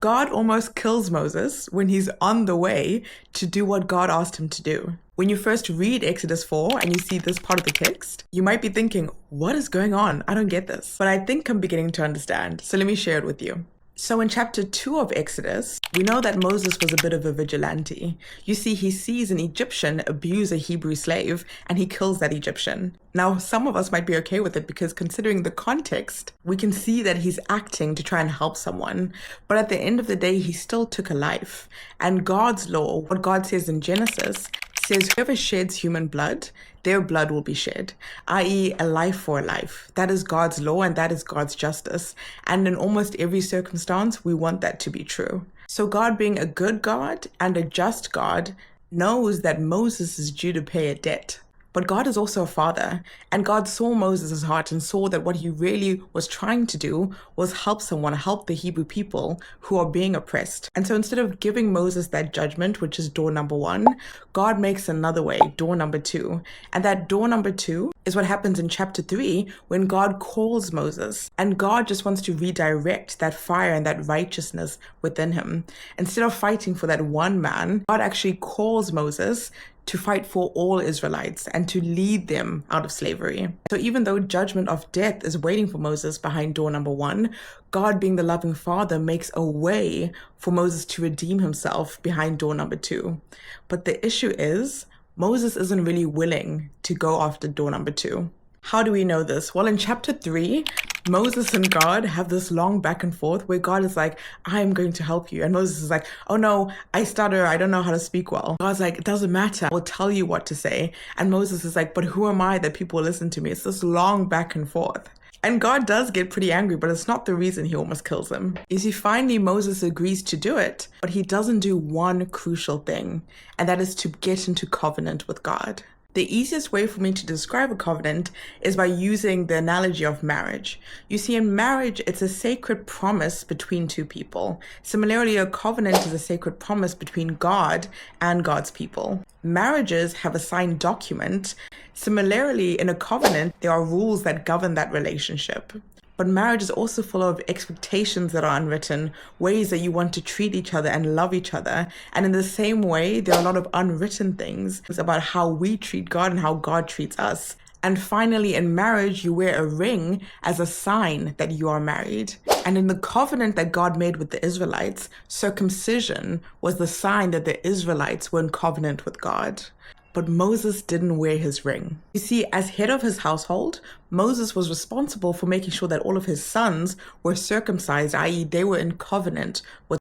God almost kills Moses when he's on the way to do what God asked him to do. When you first read Exodus 4 and you see this part of the text, you might be thinking, what is going on? I don't get this. But I think I'm beginning to understand. So let me share it with you. So in chapter 2 of Exodus, we know that Moses was a bit of a vigilante. You see, he sees an Egyptian abuse a Hebrew slave and he kills that Egyptian. Now, some of us might be okay with it because considering the context, we can see that he's acting to try and help someone. But at the end of the day, he still took a life. And God's law, what God says in Genesis, says whoever sheds human blood, their blood will be shed, i.e. a life for a life. That is God's law and that is God's justice. And in almost every circumstance, we want that to be true. So God, being a good God and a just God, knows that Moses is due to pay a debt. But God is also a father, and God saw Moses' heart and saw that what he really was trying to do was help someone, help the Hebrew people who are being oppressed. And so instead of giving Moses that judgment, which is door number 1, God makes another way, door number 2. And that door number 2 is what happens in chapter 3 when God calls Moses. And God just wants to redirect that fire and that righteousness within him. Instead of fighting for that one man, God actually calls Moses to fight for all Israelites and to lead them out of slavery. So even though judgment of death is waiting for Moses behind door number 1, God, being the loving father, makes a way for Moses to redeem himself behind door number 2. But the issue is, Moses isn't really willing to go after door number 2. How do we know this? Well, in chapter 3, Moses and God have this long back and forth where God is like, I'm going to help you. And Moses is like, oh no, I stutter. I don't know how to speak well. God's like, it doesn't matter. I'll tell you what to say. And Moses is like, but who am I that people listen to me? It's this long back and forth. And God does get pretty angry, but it's not the reason he almost kills him. You see, finally Moses agrees to do it, but he doesn't do one crucial thing, and that is to get into covenant with God. The easiest way for me to describe a covenant is by using the analogy of marriage. You see, in marriage, it's a sacred promise between two people. Similarly, a covenant is a sacred promise between God and God's people. Marriages have a signed document. Similarly, in a covenant, there are rules that govern that relationship. But marriage is also full of expectations that are unwritten, ways that you want to treat each other and love each other. And in the same way, there are a lot of unwritten things about how we treat God and how God treats us. And finally, in marriage, you wear a ring as a sign that you are married. And in the covenant that God made with the Israelites, circumcision was the sign that the Israelites were in covenant with God. But Moses didn't wear his ring. You see, as head of his household, Moses was responsible for making sure that all of his sons were circumcised, i.e. they were in covenant with